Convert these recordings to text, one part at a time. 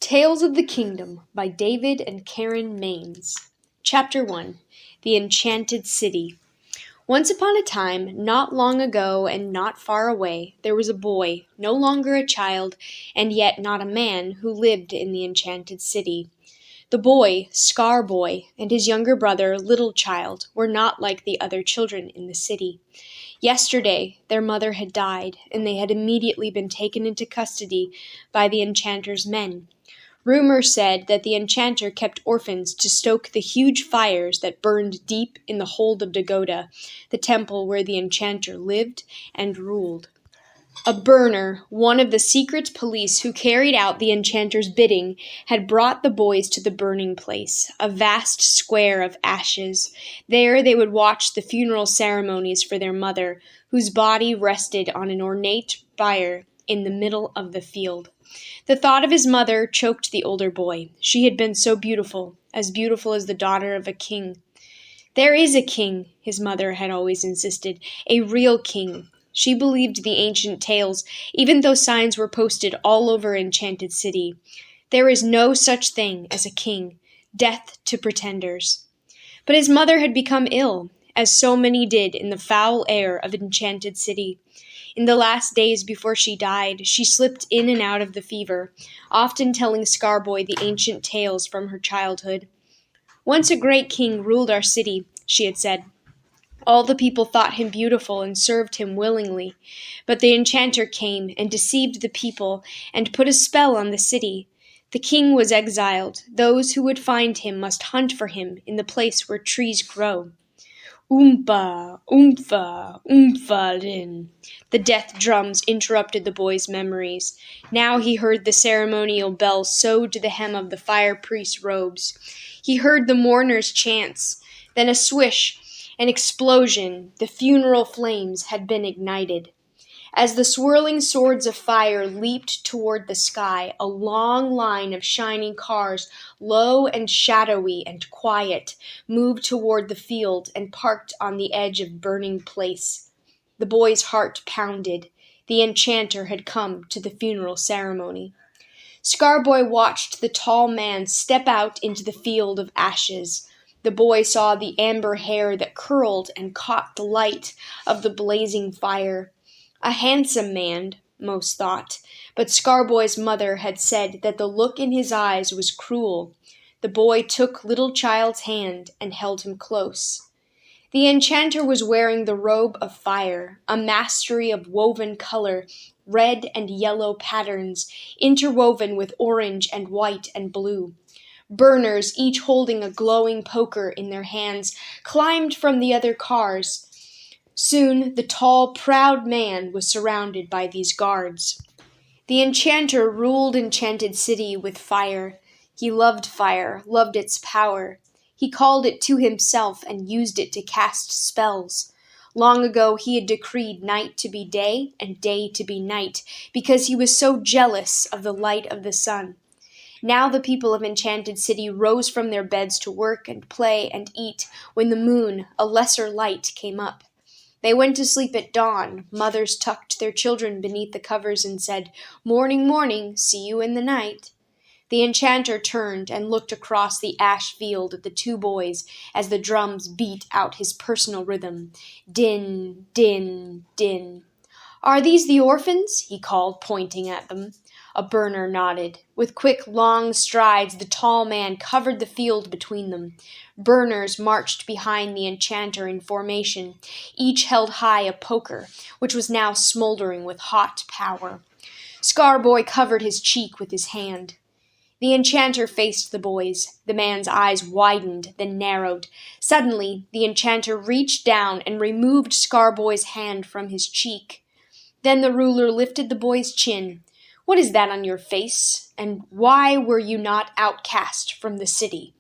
Tales of the Kingdom by David and Karen Maines. Chapter 1. The Enchanted City. Once upon a time, not long ago and not far away, there was a boy, no longer a child, and yet not a man, who lived in the Enchanted City. The boy, Scar Boy, and his younger brother, Little Child, were not like the other children in the city. Yesterday, their mother had died, and they had immediately been taken into custody by the enchanter's men. Rumor said that the enchanter kept orphans to stoke the huge fires that burned deep in the hold of Dagoda, the temple where the enchanter lived and ruled. A burner, one of the secret police who carried out the enchanter's bidding, had brought the boys to the burning place, a vast square of ashes. There they would watch the funeral ceremonies for their mother, whose body rested on an ornate bier in the middle of the field. The thought of his mother choked the older boy. She had been so beautiful as the daughter of a king. There is a king, his mother had always insisted, a real king. She believed the ancient tales, even though signs were posted all over Enchanted City. There is no such thing as a king. Death to pretenders. But his mother had become ill, as so many did in the foul air of Enchanted City. In the last days before she died, she slipped in and out of the fever, often telling Scarboy the ancient tales from her childhood. Once a great king ruled our city, she had said. All the people thought him beautiful and served him willingly. But the enchanter came and deceived the people and put a spell on the city. The king was exiled. Those who would find him must hunt for him in the place where trees grow. Oompa, oompa, oompa-lin. The death drums interrupted the boy's memories. Now he heard the ceremonial bell sewed to the hem of the fire priest's robes. He heard the mourners' chants. Then a swish, an explosion. The funeral flames had been ignited. As the swirling swords of fire leaped toward the sky, a long line of shining cars, low and shadowy and quiet, moved toward the field and parked on the edge of burning place. The boy's heart pounded. The enchanter had come to the funeral ceremony. Scarboy watched the tall man step out into the field of ashes. The boy saw the amber hair that curled and caught the light of the blazing fire. A handsome man, most thought, but Scarboy's mother had said that the look in his eyes was cruel. The boy took Little Child's hand and held him close. The enchanter was wearing the robe of fire, a mastery of woven color, red and yellow patterns, interwoven with orange and white and blue. Burners, each holding a glowing poker in their hands, climbed from the other cars. Soon the tall, proud man was surrounded by these guards. The enchanter ruled Enchanted City with fire. He loved its power. He called it to himself and used it to cast spells. Long ago he had decreed night to be day and day to be night, because he was so jealous of the light of the sun. Now the people of Enchanted City rose from their beds to work and play and eat when the moon, a lesser light, came up. They went to sleep at dawn. Mothers tucked their children beneath the covers and said, "Morning, morning, see you in the night." The enchanter turned and looked across the ash field at the two boys as the drums beat out his personal rhythm. Din, din, din. "Are these the orphans?" he called, pointing at them. A burner nodded. With quick, long strides, the tall man covered the field between them. Burners marched behind the enchanter in formation. Each held high a poker, which was now smoldering with hot power. Scarboy covered his cheek with his hand. The enchanter faced the boys. The man's eyes widened, then narrowed. Suddenly, the enchanter reached down and removed Scarboy's hand from his cheek. Then the ruler lifted the boy's chin. "What is that on your face? And why were you not outcast from the city?"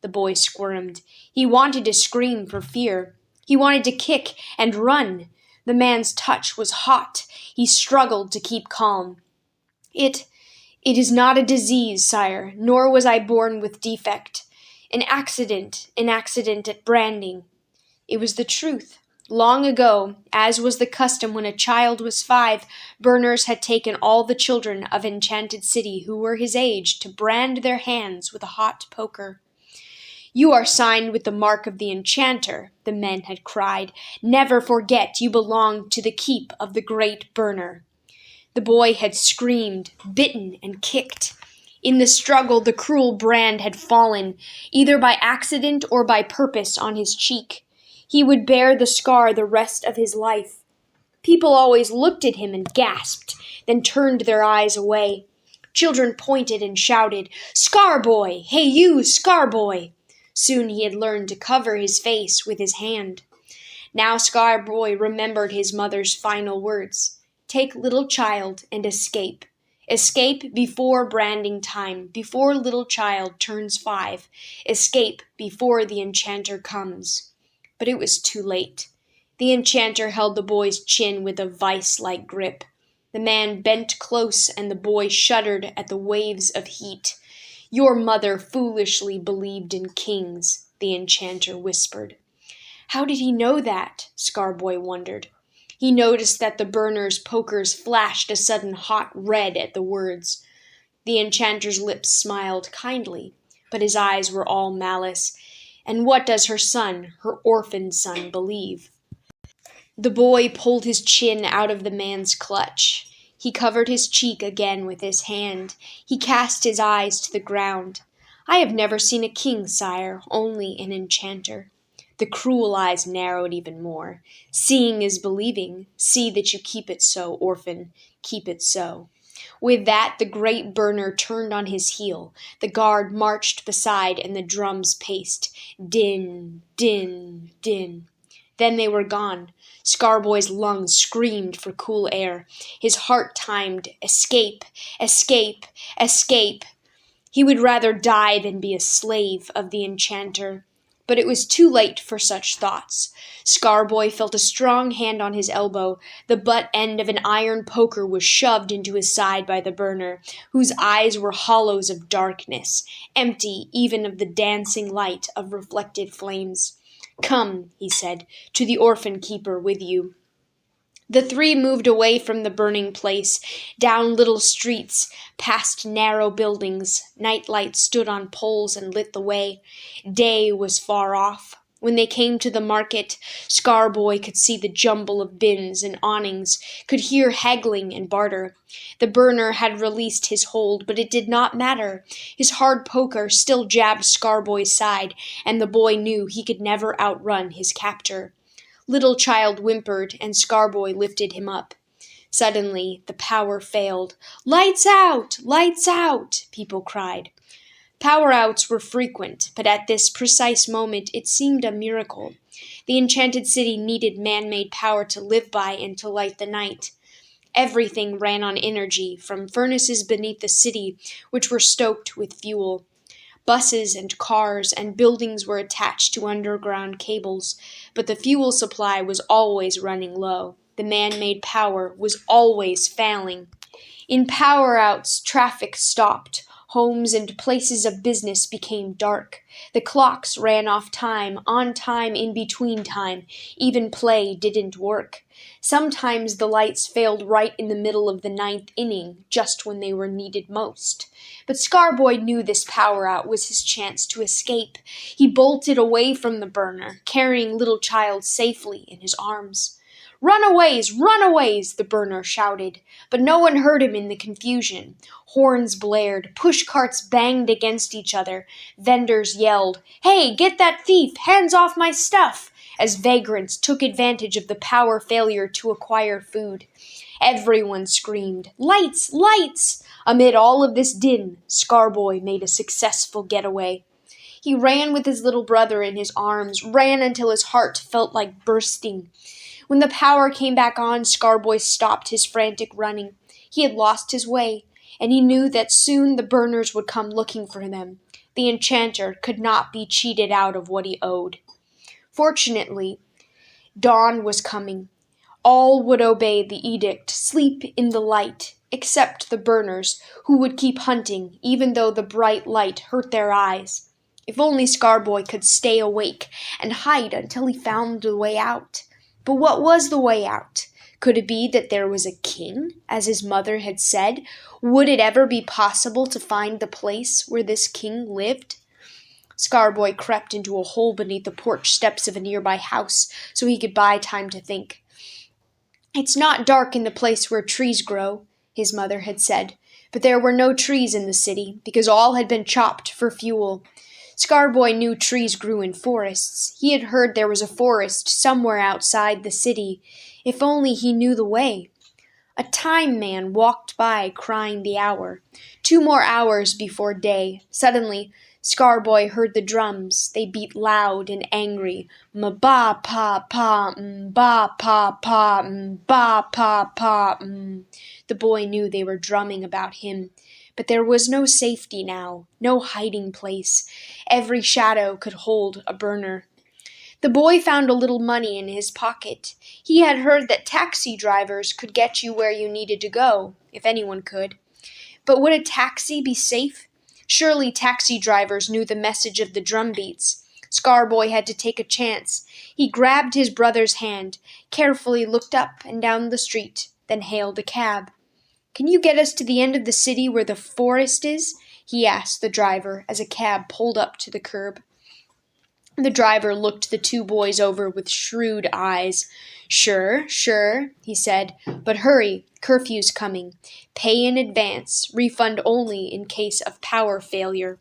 The boy squirmed. He wanted to scream for fear. He wanted to kick and run. The man's touch was hot. He struggled to keep calm. It is not a disease, sire, nor was I born with defect. An accident at branding." It was the truth. Long ago, as was the custom when a child was 5, Berners had taken all the children of Enchanted City who were his age to brand their hands with a hot poker. "You are signed with the mark of the enchanter," the men had cried. "Never forget you belong to the keep of the great Burner." The boy had screamed, bitten, and kicked. In the struggle, the cruel brand had fallen, either by accident or by purpose, on his cheek. He would bear the scar the rest of his life. People always looked at him and gasped, then turned their eyes away. Children pointed and shouted, "Scar boy! Hey you, Scar boy!" Soon he had learned to cover his face with his hand. Now Scar boy remembered his mother's final words. "Take little child and escape. Escape before branding time, before little child turns 5. Escape before the enchanter comes." But it was too late. The enchanter held the boy's chin with a vice-like grip. The man bent close, and the boy shuddered at the waves of heat. "Your mother foolishly believed in kings," the enchanter whispered. How did he know that? Scarboy wondered. He noticed that the Burner's pokers flashed a sudden hot red at the words. The enchanter's lips smiled kindly, but his eyes were all malice. "And what does her son, her orphaned son, believe?" The boy pulled his chin out of the man's clutch. He covered his cheek again with his hand. He cast his eyes to the ground. "I have never seen a king, sire, only an enchanter." The cruel eyes narrowed even more. "Seeing is believing. See that you keep it so, orphan. Keep it so." With that, the great Burner turned on his heel. The guard marched beside, and the drums paced. Din, din, din. Then they were gone. Scarboy's lungs screamed for cool air. His heart timed, "Escape, escape, escape." He would rather die than be a slave of the enchanter. But it was too late for such thoughts. Scarboy felt a strong hand on his elbow. The butt end of an iron poker was shoved into his side by the Burner, whose eyes were hollows of darkness, empty even of the dancing light of reflected flames. "Come," he said, "to the orphan keeper with you." The 3 moved away from the burning place, down little streets, past narrow buildings. Night lights stood on poles and lit the way. Day was far off. When they came to the market, Scarboy could see the jumble of bins and awnings, could hear haggling and barter. The Burner had released his hold, but it did not matter. His hard poker still jabbed Scarboy's side, and the boy knew he could never outrun his captor. Little child whimpered, and Scarboy lifted him up. Suddenly, the power failed. "Lights out! Lights out!" people cried. Power-outs were frequent, but at this precise moment it seemed a miracle. The Enchanted City needed man-made power to live by and to light the night. Everything ran on energy, from furnaces beneath the city, which were stoked with fuel. Buses and cars and buildings were attached to underground cables, but the fuel supply was always running low. The man-made power was always failing. In power-outs, traffic stopped. Homes and places of business became dark. The clocks ran off time, on time, in between time. Even play didn't work. Sometimes the lights failed right in the middle of the 9th inning, just when they were needed most. But Scarboy knew this power-out was his chance to escape. He bolted away from the Burner, carrying little child safely in his arms. "Runaways! Runaways!" the Burner shouted, but no one heard him in the confusion. Horns blared, push-carts banged against each other, vendors yelled, "Hey, get that thief! Hands off my stuff!" as vagrants took advantage of the power failure to acquire food. Everyone screamed, "Lights! Lights!" Amid all of this din, Scarboy made a successful getaway. He ran with his little brother in his arms, ran until his heart felt like bursting. When the power came back on, Scarboy stopped his frantic running. He had lost his way, and he knew that soon the Burners would come looking for them. The enchanter could not be cheated out of what he owed. Fortunately, dawn was coming. All would obey the edict, sleep in the light, except the Burners, who would keep hunting, even though the bright light hurt their eyes. If only Scarboy could stay awake and hide until he found the way out. But what was the way out? Could it be that there was a king, as his mother had said? Would it ever be possible to find the place where this king lived? Scarboy crept into a hole beneath the porch steps of a nearby house so he could buy time to think. "It's not dark in the place where trees grow," his mother had said, but there were no trees in the city because all had been chopped for fuel. Scarboy knew trees grew in forests. He had heard there was a forest somewhere outside the city. If only he knew the way. A time man walked by crying the hour. 2 more hours before day. Suddenly, Scarboy heard the drums. They beat loud and angry. Ma-ba pa pa ba pa pa ba pa pa. The boy knew they were drumming about him. But there was no safety now, no hiding place. Every shadow could hold a burner. The boy found a little money in his pocket. He had heard that taxi drivers could get you where you needed to go, if anyone could. But would a taxi be safe? Surely taxi drivers knew the message of the drum beats. Scarboy had to take a chance. He grabbed his brother's hand, carefully looked up and down the street, then hailed a cab. "Can you get us to the end of the city where the forest is?" he asked the driver as a cab pulled up to the curb. The driver looked the 2 boys over with shrewd eyes. Sure, he said, "but hurry, curfew's coming. Pay in advance, refund only in case of power failure."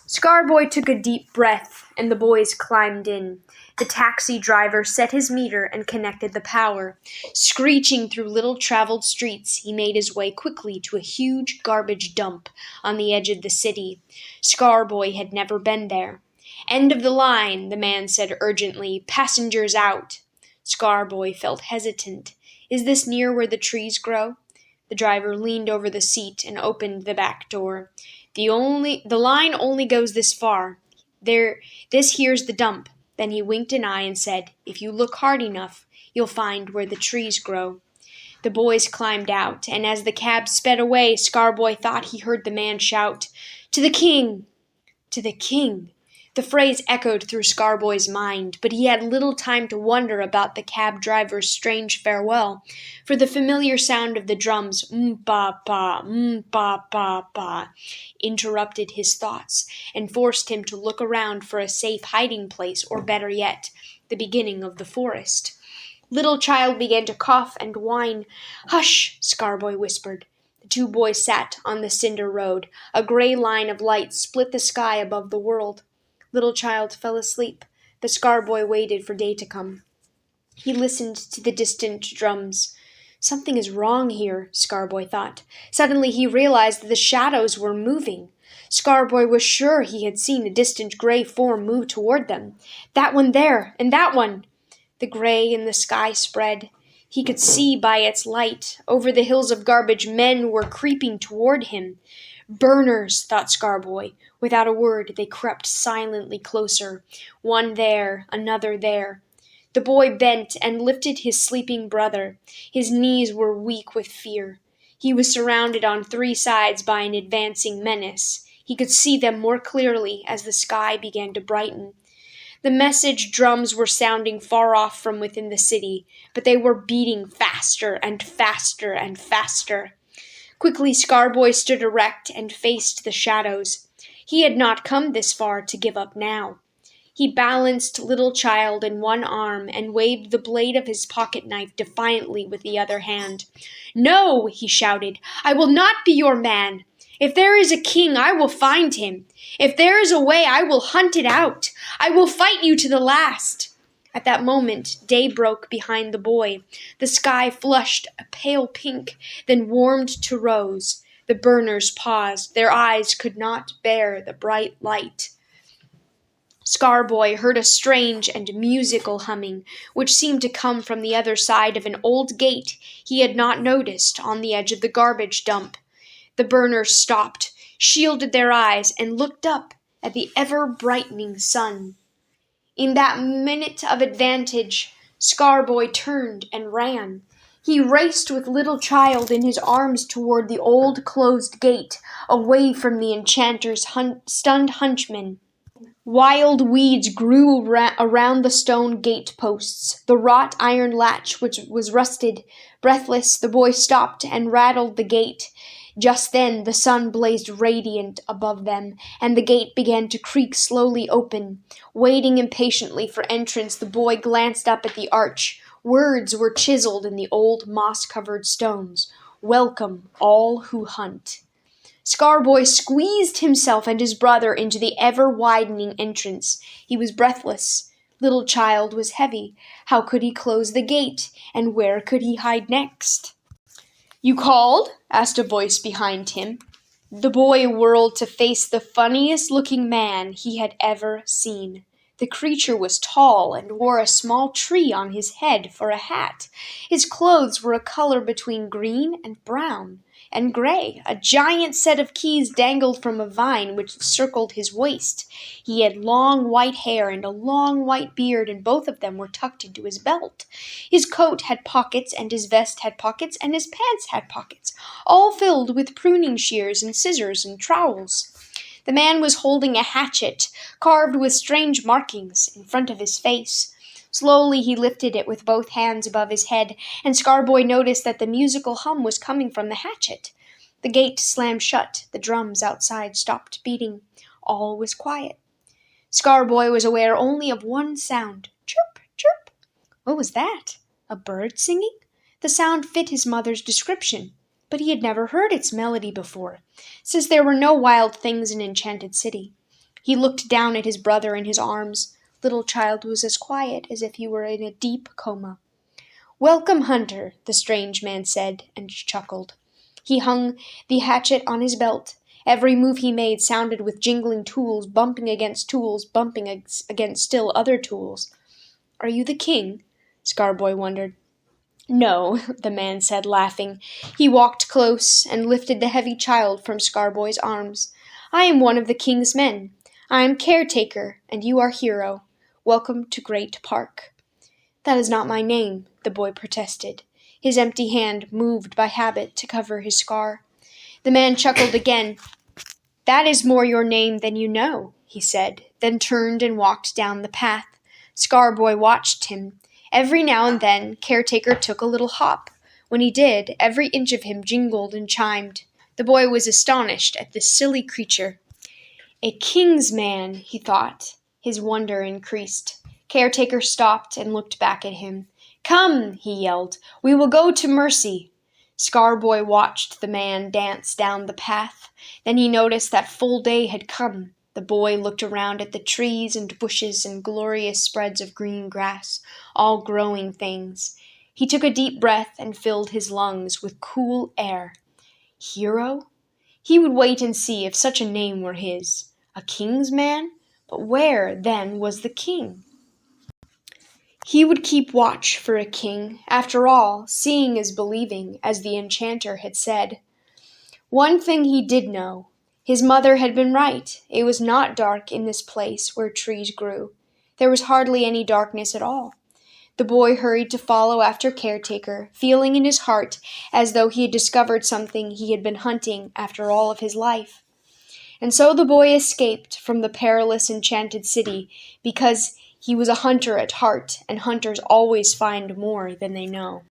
Scarboy took a deep breath, and the boys climbed in. The taxi driver set his meter and connected the power. Screeching through little-traveled streets, he made his way quickly to a huge garbage dump on the edge of the city. Scarboy had never been there. "End of the line," the man said urgently. "Passengers out." Scarboy felt hesitant. "Is this near where the trees grow?" The driver leaned over the seat and opened the back door. The line only goes this far. This here's the dump." Then he winked an eye and said, "If you look hard enough, you'll find where the trees grow." The boys climbed out, and as the cab sped away, Scarboy thought he heard the man shout, "To the king!" To the king! The phrase echoed through Scarboy's mind, but he had little time to wonder about the cab driver's strange farewell, for the familiar sound of the drums, "m-pa-pa, m-pa-pa-pa," interrupted his thoughts and forced him to look around for a safe hiding place, or better yet, the beginning of the forest. Little Child began to cough and whine. "Hush," Scarboy whispered. The 2 boys sat on the cinder road. A gray line of light split the sky above the world. Little Child fell asleep, but Scarboy waited for day to come. He listened to the distant drums. Something is wrong here, Scarboy thought. Suddenly he realized that the shadows were moving. Scarboy was sure he had seen a distant gray form move toward them. That one there, and that one! The gray in the sky spread. He could see by its light. Over the hills of garbage, men were creeping toward him. Burners, thought Scarboy. Without a word, they crept silently closer. One there, another there. The boy bent and lifted his sleeping brother. His knees were weak with fear. He was surrounded on 3 sides by an advancing menace. He could see them more clearly as the sky began to brighten. The message drums were sounding far off from within the city, but they were beating faster and faster and faster. Quickly Scarboy stood erect and faced the shadows. He had not come this far to give up now. He balanced Little Child in one arm and waved the blade of his pocket-knife defiantly with the other hand. "No!" he shouted. "I will not be your man! If there is a king, I will find him. If there is a way, I will hunt it out. I will fight you to the last." At that moment, day broke behind the boy. The sky flushed a pale pink, then warmed to rose. The burners paused. Their eyes could not bear the bright light. Scarboy heard a strange and musical humming, which seemed to come from the other side of an old gate he had not noticed on the edge of the garbage dump. The burners stopped, shielded their eyes, and looked up at the ever-brightening sun. In that minute of advantage, Scarboy turned and ran. He raced with Little Child in his arms toward the old closed gate, away from the enchanter's stunned hunchmen. Wild weeds grew around the stone gate posts. The wrought iron latch, which was rusted. Breathless, the boy stopped and rattled the gate. Just then the sun blazed radiant above them, and the gate began to creak slowly open. Waiting impatiently for entrance, the boy glanced up at the arch. Words were chiseled in the old moss-covered stones. "Welcome, all who hunt." Scarboy squeezed himself and his brother into the ever-widening entrance. He was breathless. Little Child was heavy. How could he close the gate? And where could he hide next? "You called?" asked a voice behind him. The boy whirled to face the funniest-looking man he had ever seen. The creature was tall and wore a small tree on his head for a hat. His clothes were a color between green and brown and gray. A giant set of keys dangled from a vine which circled his waist. He had long white hair and a long white beard, and both of them were tucked into his belt. His coat had pockets, and his vest had pockets, and his pants had pockets, all filled with pruning shears and scissors and trowels. The man was holding a hatchet, carved with strange markings, in front of his face. Slowly he lifted it with both hands above his head, and Scarboy noticed that the musical hum was coming from the hatchet. The gate slammed shut, the drums outside stopped beating. All was quiet. Scarboy was aware only of one sound. Chirp, chirp. What was that? A bird singing? The sound fit his mother's description, but he had never heard its melody before, since there were no wild things in Enchanted City. He looked down at his brother in his arms. Little Child was as quiet as if he were in a deep coma. "Welcome, hunter," the strange man said, and chuckled. He hung the hatchet on his belt. Every move he made sounded with jingling tools, bumping against still other tools. "Are you the king?" Scarboy wondered. "No," the man said, laughing. He walked close and lifted the heavy child from Scarboy's arms. "I am one of the king's men. I am caretaker, and you are hero. Welcome to Great Park." "That is not my name," the boy protested. His empty hand moved by habit to cover his scar. The man chuckled again. "That is more your name than you know," he said, then turned and walked down the path. Scarboy watched him. Every now and then, Caretaker took a little hop. When he did, every inch of him jingled and chimed. The boy was astonished at this silly creature. "A king's man," he thought. His wonder increased. Caretaker stopped and looked back at him. "Come," he yelled, "we will go to Mercy." Scarboy watched the man dance down the path. Then he noticed that full day had come. The boy looked around at the trees and bushes and glorious spreads of green grass, all growing things. He took a deep breath and filled his lungs with cool air. Hero? He would wait and see if such a name were his. A king's man? But where, then, was the king? He would keep watch for a king. After all, seeing is believing, as the enchanter had said. One thing he did know. His mother had been right. It was not dark in this place where trees grew. There was hardly any darkness at all. The boy hurried to follow after Caretaker, feeling in his heart as though he had discovered something he had been hunting after all of his life. And so the boy escaped from the perilous Enchanted City because he was a hunter at heart, and hunters always find more than they know.